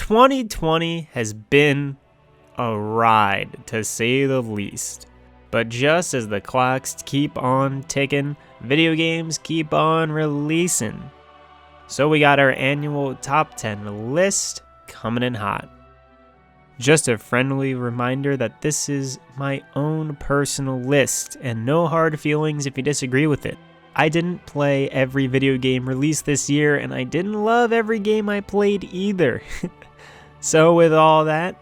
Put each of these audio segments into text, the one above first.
2020 has been a ride, to say the least. But just as the clocks keep on ticking, video games keep on releasing. So we got our annual top 10 list coming in hot. Just a friendly reminder that this is my own personal list, and no hard feelings if you disagree with it. I didn't play every video game released this year, and I didn't love every game I played either. So with all that,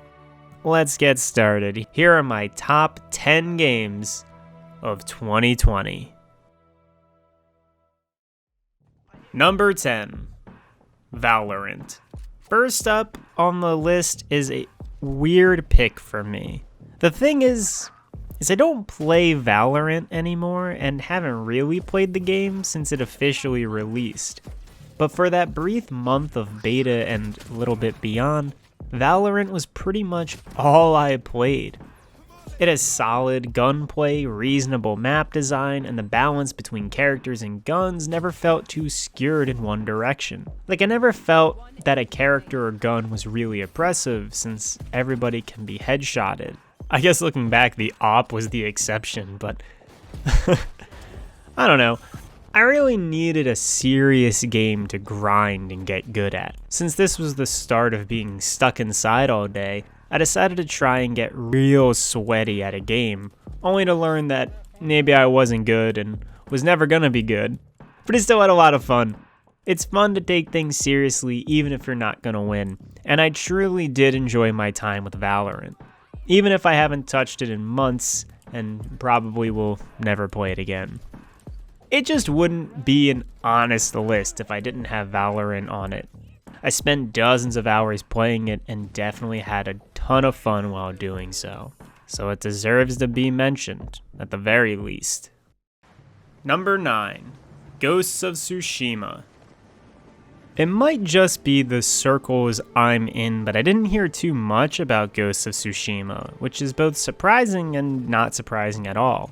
let's get started. Here are my top 10 games of 2020. Number 10, Valorant. First up on the list is a weird pick for me. The thing is I don't play Valorant anymore and haven't really played the game since it officially released. But for that brief month of beta and a little bit beyond, Valorant was pretty much all I played. It has solid gunplay, reasonable map design, and the balance between characters and guns never felt too skewed in one direction. Like, I never felt that a character or gun was really oppressive since everybody can be headshotted. I guess looking back, the AWP was the exception, but I don't know. I really needed a serious game to grind and get good at. Since this was the start of being stuck inside all day, I decided to try and get real sweaty at a game, only to learn that maybe I wasn't good and was never gonna be good. But I still had a lot of fun. It's fun to take things seriously even if you're not gonna win, and I truly did enjoy my time with Valorant. Even if I haven't touched it in months, and probably will never play it again. It just wouldn't be an honest list if I didn't have Valorant on it. I spent dozens of hours playing it and definitely had a ton of fun while doing so. So it deserves to be mentioned, at the very least. Number 9, Ghosts of Tsushima. It might just be the circles I'm in, but I didn't hear too much about Ghosts of Tsushima, which is both surprising and not surprising at all.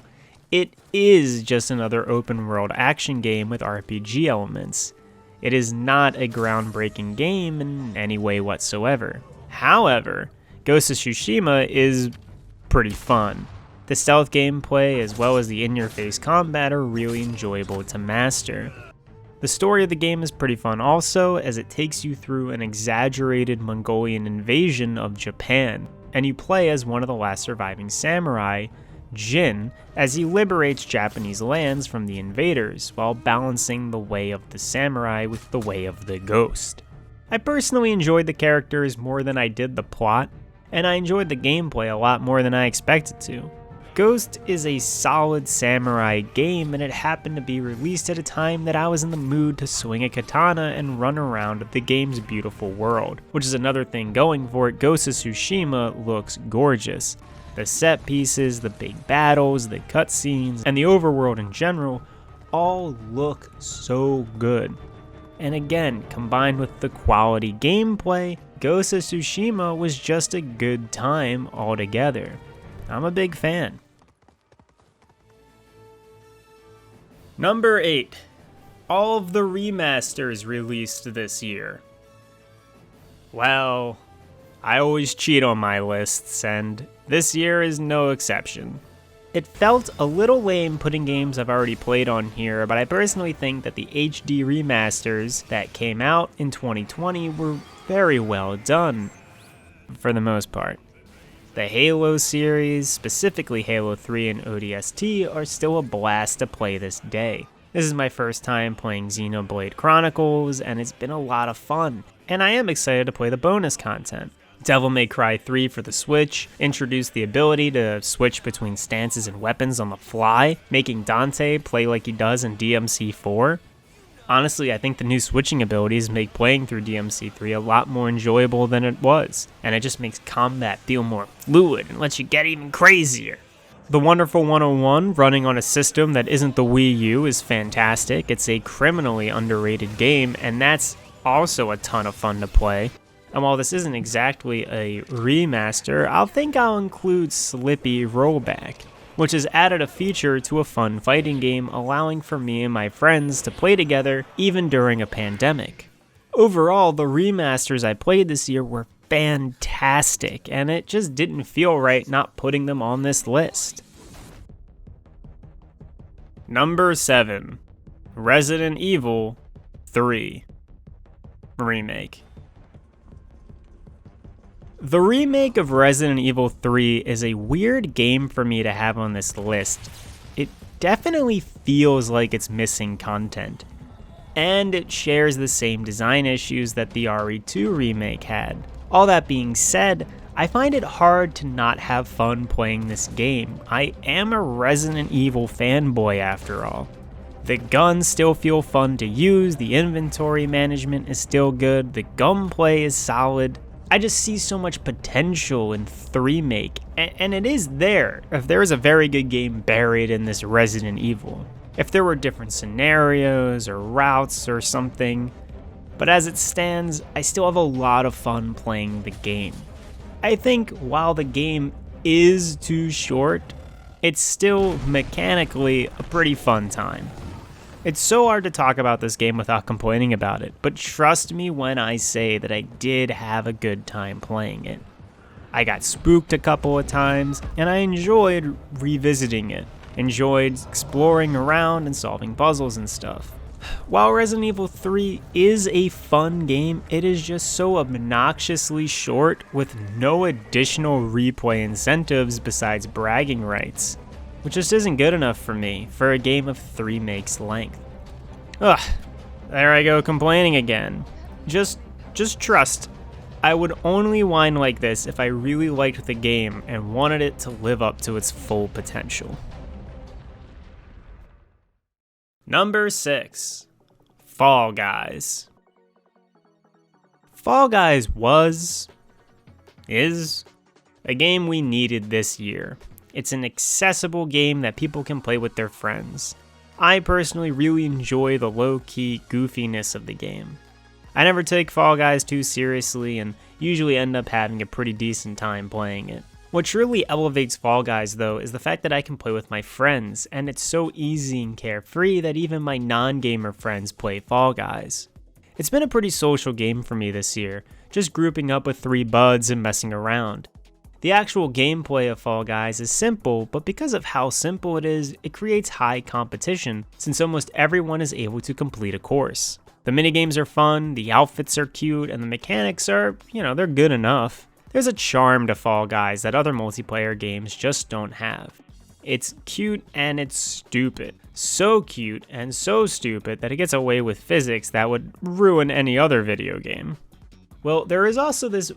It is just another open world action game with RPG elements. It is not a groundbreaking game in any way whatsoever. However, Ghosts of Tsushima is pretty fun. The stealth gameplay as well as the in-your-face combat are really enjoyable to master. The story of the game is pretty fun also, as it takes you through an exaggerated Mongolian invasion of Japan, and you play as one of the last surviving samurai, Jin, as he liberates Japanese lands from the invaders while balancing the way of the samurai with the way of the ghost. I personally enjoyed the characters more than I did the plot, and I enjoyed the gameplay a lot more than I expected to. Ghost is a solid samurai game, and it happened to be released at a time that I was in the mood to swing a katana and run around the game's beautiful world, which is another thing going for it. Ghost of Tsushima looks gorgeous. The set pieces, the big battles, the cutscenes, and the overworld in general all look so good. And again, combined with the quality gameplay, Ghost of Tsushima was just a good time altogether. I'm a big fan. Number 8, all of the remasters released this year. Well, I always cheat on my lists, and this year is no exception. It felt a little lame putting games I've already played on here, but I personally think that the HD remasters that came out in 2020 were very well done, for the most part. The Halo series, specifically Halo 3 and ODST, are still a blast to play this day. This is my first time playing Xenoblade Chronicles, and it's been a lot of fun, and I am excited to play the bonus content. Devil May Cry 3 for the Switch introduced the ability to switch between stances and weapons on the fly, making Dante play like he does in DMC4. Honestly, I think the new switching abilities make playing through DMC3 a lot more enjoyable than it was, and it just makes combat feel more fluid and lets you get even crazier. The Wonderful 101 running on a system that isn't the Wii U is fantastic. It's a criminally underrated game, and that's also a ton of fun to play. And while this isn't exactly a remaster, I'll include Slippy Rollback, which has added a feature to a fun fighting game, allowing for me and my friends to play together even during a pandemic. Overall, the remasters I played this year were fantastic, and it just didn't feel right not putting them on this list. Number 7. Resident Evil 3 Remake. The remake of Resident Evil 3 is a weird game for me to have on this list. It definitely feels like it's missing content, and it shares the same design issues that the RE2 remake had. All that being said, I find it hard to not have fun playing this game. I am a Resident Evil fanboy after all. The guns still feel fun to use, the inventory management is still good, the gunplay is solid. I just see so much potential in the remake, and it is there. If there is a very good game buried in this Resident Evil. If there were different scenarios or routes or something. But as it stands, I still have a lot of fun playing the game. I think while the game is too short, it's still mechanically a pretty fun time. It's so hard to talk about this game without complaining about it, but trust me when I say that I did have a good time playing it. I got spooked a couple of times, and I enjoyed revisiting it. Enjoyed exploring around and solving puzzles and stuff. While Resident Evil 3 is a fun game, it is just so obnoxiously short with no additional replay incentives besides bragging rights, which just isn't good enough for me for a game of 3 makes length. Ugh, there I go complaining again. Just trust, I would only whine like this if I really liked the game and wanted it to live up to its full potential. Number 6. Fall Guys. Fall Guys is a game we needed this year. It's an accessible game that people can play with their friends. I personally really enjoy the low-key goofiness of the game. I never take Fall Guys too seriously and usually end up having a pretty decent time playing it. What truly elevates Fall Guys though is the fact that I can play with my friends, and it's so easy and carefree that even my non-gamer friends play Fall Guys. It's been a pretty social game for me this year, just grouping up with 3 buds and messing around. The actual gameplay of Fall Guys is simple, but because of how simple it is, it creates high competition since almost everyone is able to complete a course. The minigames are fun, the outfits are cute, and the mechanics are, they're good enough. There's a charm to Fall Guys that other multiplayer games just don't have. It's cute and it's stupid. So cute and so stupid that it gets away with physics that would ruin any other video game. Well, there is also this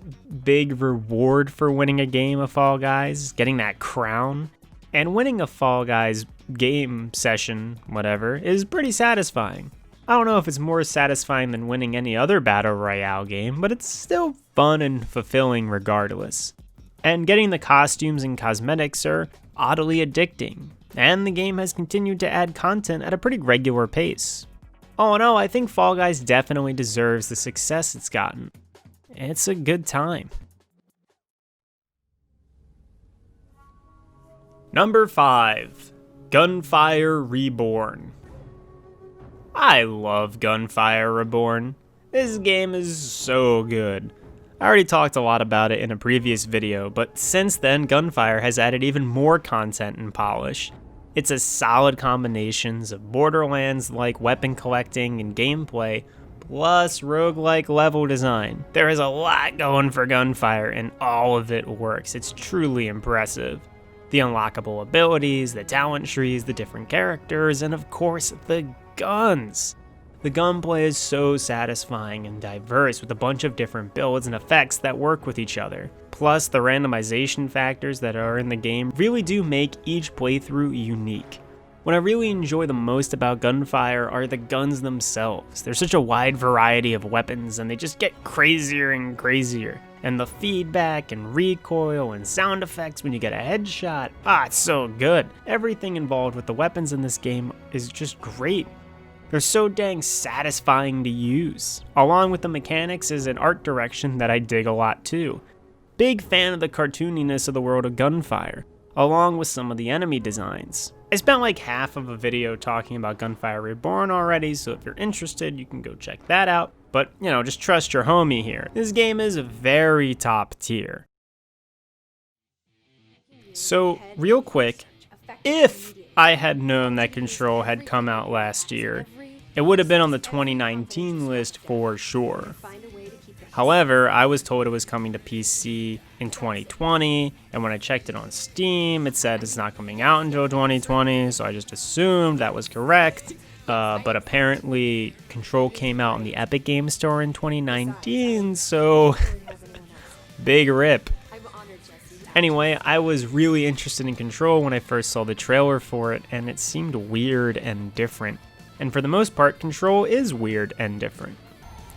big reward for winning a game of Fall Guys, getting that crown. And winning a Fall Guys game session, whatever, is pretty satisfying. I don't know if it's more satisfying than winning any other Battle Royale game, but it's still fun and fulfilling regardless. And getting the costumes and cosmetics are oddly addicting, and the game has continued to add content at a pretty regular pace. All in all, I think Fall Guys definitely deserves the success it's gotten. It's a good time. Number 5. Gunfire Reborn. I love Gunfire Reborn. This game is so good. I already talked a lot about it in a previous video, but since then Gunfire has added even more content and polish. It's a solid combinations of Borderlands-like weapon collecting and gameplay, plus roguelike level design. There is a lot going for Gunfire and all of it works. It's truly impressive. The unlockable abilities, the talent trees, the different characters, and of course the guns. The gunplay is so satisfying and diverse with a bunch of different builds and effects that work with each other. Plus, the randomization factors that are in the game really do make each playthrough unique. What I really enjoy the most about Gunfire are the guns themselves. There's such a wide variety of weapons and they just get crazier and crazier. And the feedback and recoil and sound effects when you get a headshot, it's so good. Everything involved with the weapons in this game is just great. They're so dang satisfying to use. Along with the mechanics is an art direction that I dig a lot too. Big fan of the cartooniness of the world of Gunfire, along with some of the enemy designs. I spent like half of a video talking about Gunfire Reborn already, so if you're interested, you can go check that out. But, just trust your homie here. This game is very top tier. So, real quick, if I had known that Control had come out last year, it would have been on the 2019 list for sure. However, I was told it was coming to PC in 2020, and when I checked it on Steam, it said it's not coming out until 2020, so I just assumed that was correct. But apparently, Control came out in the Epic Games Store in 2019, so big rip. Anyway, I was really interested in Control when I first saw the trailer for it, and it seemed weird and different. And for the most part, Control is weird and different.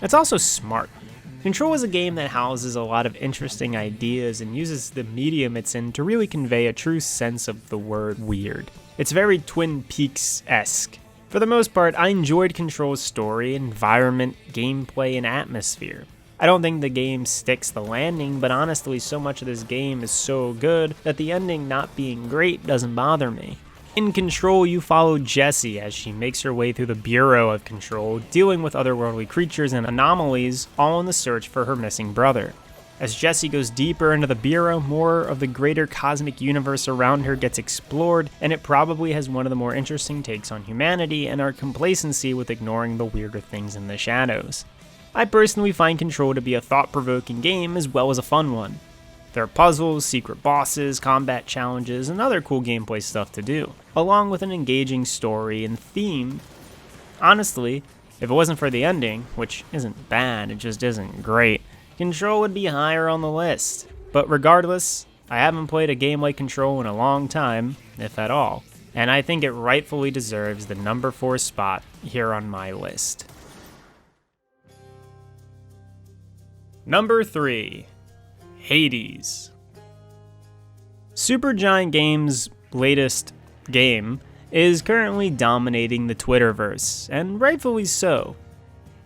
It's also smart. Control is a game that houses a lot of interesting ideas and uses the medium it's in to really convey a true sense of the word weird. It's very Twin Peaks-esque. For the most part, I enjoyed Control's story, environment, gameplay, and atmosphere. I don't think the game sticks the landing, but honestly, so much of this game is so good that the ending not being great doesn't bother me. In Control, you follow Jessie as she makes her way through the Bureau of Control, dealing with otherworldly creatures and anomalies, all in the search for her missing brother. As Jessie goes deeper into the Bureau, more of the greater cosmic universe around her gets explored, and it probably has one of the more interesting takes on humanity and our complacency with ignoring the weirder things in the shadows. I personally find Control to be a thought-provoking game as well as a fun one. There are puzzles, secret bosses, combat challenges, and other cool gameplay stuff to do, along with an engaging story and theme. Honestly, if it wasn't for the ending, which isn't bad, it just isn't great, Control would be higher on the list. But regardless, I haven't played a game like Control in a long time, if at all, and I think it rightfully deserves the number 4 spot here on my list. Number 3. Hades. Supergiant Games' latest game is currently dominating the Twitterverse, and rightfully so.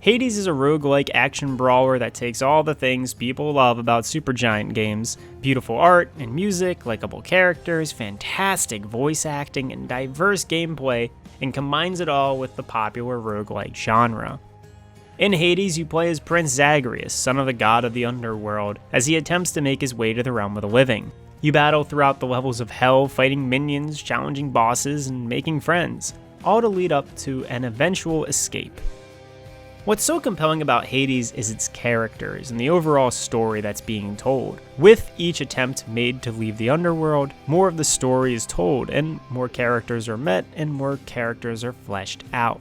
Hades is a roguelike action brawler that takes all the things people love about Supergiant Games: beautiful art and music, likable characters, fantastic voice acting, and diverse gameplay, and combines it all with the popular roguelike genre. In Hades, you play as Prince Zagreus, son of the god of the underworld, as he attempts to make his way to the realm of the living. You battle throughout the levels of hell, fighting minions, challenging bosses, and making friends, all to lead up to an eventual escape. What's so compelling about Hades is its characters and the overall story that's being told. With each attempt made to leave the underworld, more of the story is told, and more characters are met, and more characters are fleshed out.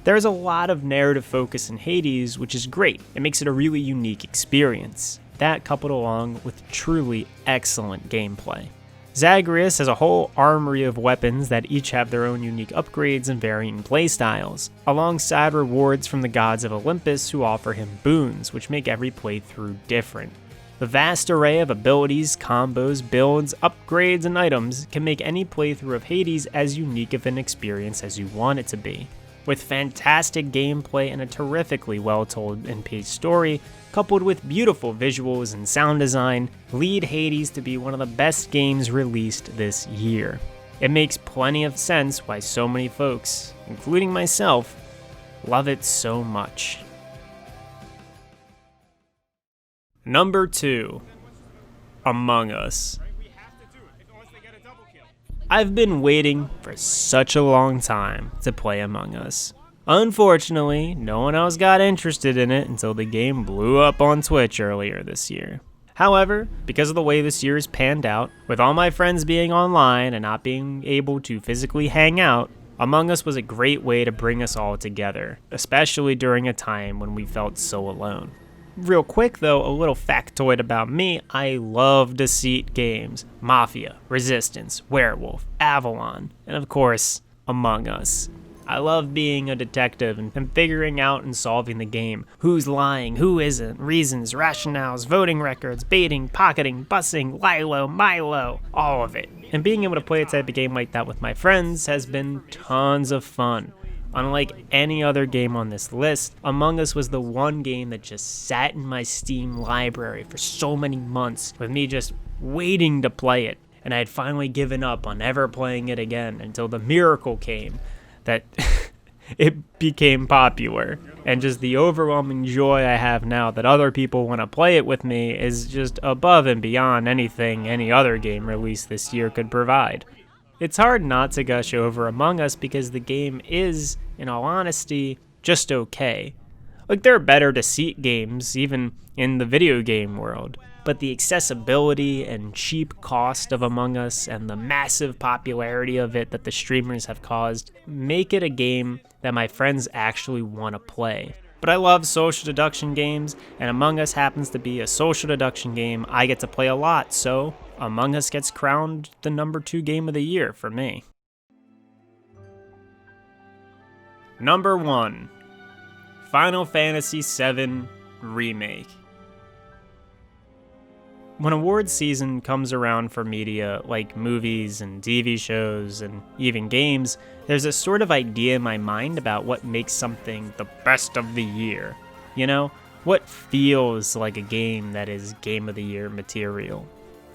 There's a lot of narrative focus in Hades, which is great. It makes it a really unique experience. That coupled along with truly excellent gameplay. Zagreus has a whole armory of weapons that each have their own unique upgrades and varying playstyles, alongside rewards from the gods of Olympus who offer him boons, which make every playthrough different. The vast array of abilities, combos, builds, upgrades, and items can make any playthrough of Hades as unique of an experience as you want it to be. With fantastic gameplay and a terrifically well-told and paced story, coupled with beautiful visuals and sound design, lead Hades to be one of the best games released this year. It makes plenty of sense why so many folks, including myself, love it so much. Number 2. Among Us. I've been waiting for such a long time to play Among Us. Unfortunately, no one else got interested in it until the game blew up on Twitch earlier this year. However, because of the way this year has panned out, with all my friends being online and not being able to physically hang out, Among Us was a great way to bring us all together, especially during a time when we felt so alone. Real quick though, a little factoid about me: I love deceit games. Mafia, Resistance, Werewolf, Avalon, and of course, Among Us. I love being a detective and figuring out and solving the game. Who's lying, who isn't, reasons, rationales, voting records, baiting, pocketing, bussing, Lilo, Milo, all of it. And being able to play a type of game like that with my friends has been tons of fun. Unlike any other game on this list, Among Us was the one game that just sat in my Steam library for so many months, with me just waiting to play it. and I had finally given up on ever playing it again until the miracle came that it became popular. And just the overwhelming joy I have now that other people want to play it with me is just above and beyond anything any other game released this year could provide. It's hard not to gush over Among Us because the game is, in all honesty, just okay. Like, there are better deceit games, even in the video game world. But the accessibility and cheap cost of Among Us and the massive popularity of it that the streamers have caused make it a game that my friends actually want to play. But I love social deduction games, and Among Us happens to be a social deduction game I get to play a lot, so Among Us gets crowned the number 2 game of the year for me. Number 1. Final Fantasy VII Remake. When awards season comes around for media, like movies and TV shows and even games, there's a sort of idea in my mind about what makes something the best of the year. You know, what feels like a game that is game of the year material.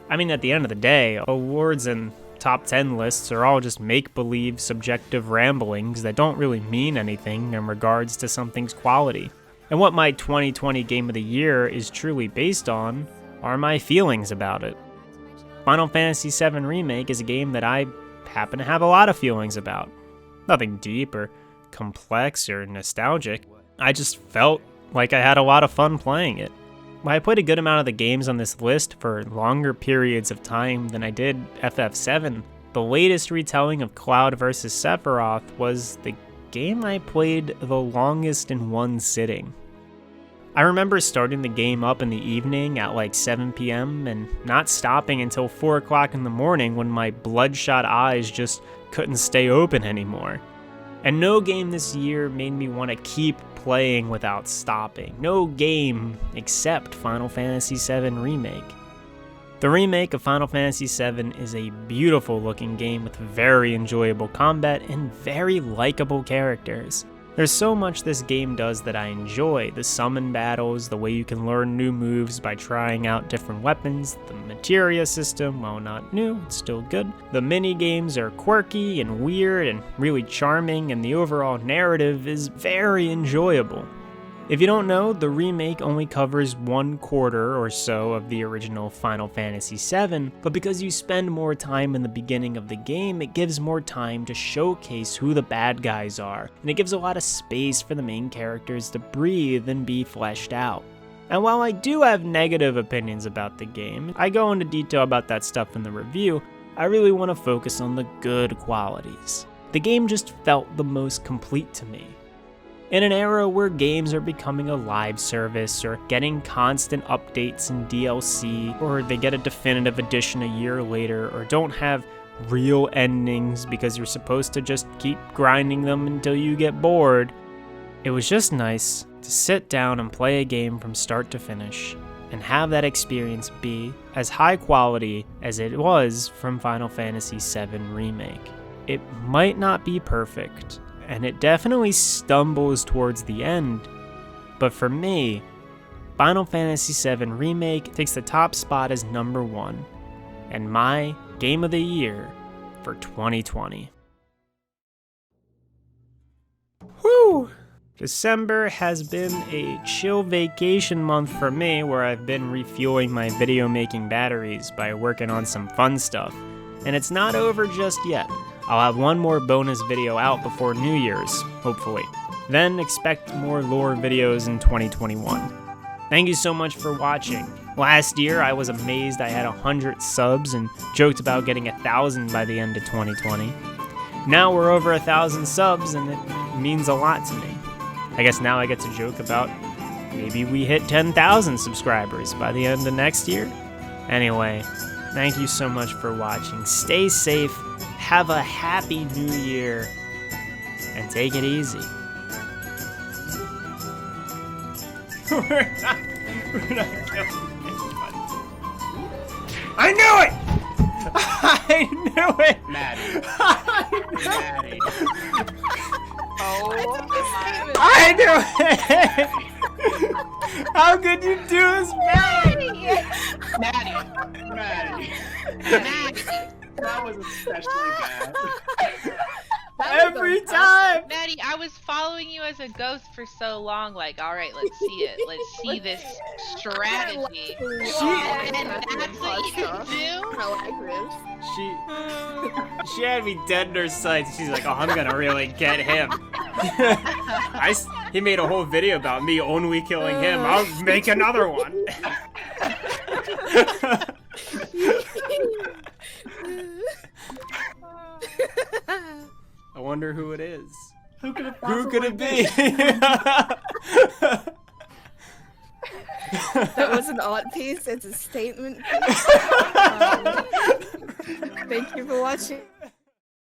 I mean, at the end of the day, awards and top 10 lists are all just make-believe subjective ramblings that don't really mean anything in regards to something's quality. And what my 2020 game of the year is truly based on are my feelings about it. Final Fantasy VII Remake is a game that I happen to have a lot of feelings about. Nothing deep or complex or nostalgic. I just felt like I had a lot of fun playing it. While I played a good amount of the games on this list for longer periods of time than I did FF7, the latest retelling of Cloud vs. Sephiroth was the game I played the longest in one sitting. I remember starting the game up in the evening at like 7 p.m. and not stopping until 4 o'clock in the morning when my bloodshot eyes just couldn't stay open anymore. And no game this year made me want to keep playing without stopping. No game except Final Fantasy VII Remake. The remake of Final Fantasy VII is a beautiful looking game with very enjoyable combat and very likable characters. There's so much this game does that I enjoy. The summon battles, the way you can learn new moves by trying out different weapons, the materia system, while not new, it's still good. The mini games are quirky and weird and really charming, and the overall narrative is very enjoyable. If you don't know, the remake only covers 1/4 or so of the original Final Fantasy VII, but because you spend more time in the beginning of the game, it gives more time to showcase who the bad guys are, and it gives a lot of space for the main characters to breathe and be fleshed out. And while I do have negative opinions about the game, I go into detail about that stuff in the review, I really want to focus on the good qualities. The game just felt the most complete to me. In an era where games are becoming a live service or getting constant updates and DLC, or they get a definitive edition a year later, or don't have real endings because you're supposed to just keep grinding them until you get bored, it was just nice to sit down and play a game from start to finish and have that experience be as high quality as it was from Final Fantasy VII Remake. It might not be perfect, and it definitely stumbles towards the end, but for me, Final Fantasy VII Remake takes the top spot as number 1, and my game of the year for 2020. Whew! December has been a chill vacation month for me, where I've been refueling my video making batteries by working on some fun stuff, and it's not over just yet. I'll have one more bonus video out before New Year's, hopefully. Then expect more lore videos in 2021. Thank you so much for watching. Last year, I was amazed I had 100 subs and joked about getting 1,000 by the end of 2020. Now we're over 1,000 subs and it means a lot to me. I guess now I get to joke about maybe we hit 10,000 subscribers by the end of next year. Anyway, thank you so much for watching. Stay safe. Have a happy new year, and take it easy. We're not killing anybody. I knew it! I knew it! Maddie. Maddie. Oh, I knew it! How could you do this, Maddie? Maddie. That was especially bad. Every time. Maddie, I was following you as a ghost for so long. Like, all right, let's see it. Let's see this strategy. And that's what you do. I like this. She had me dead in her sights. She's like, oh, I'm gonna really get him. He made a whole video about me only killing him. I'll make another one. I wonder who it is. Who could it be? That was an art piece. It's a statement piece. Thank you for watching.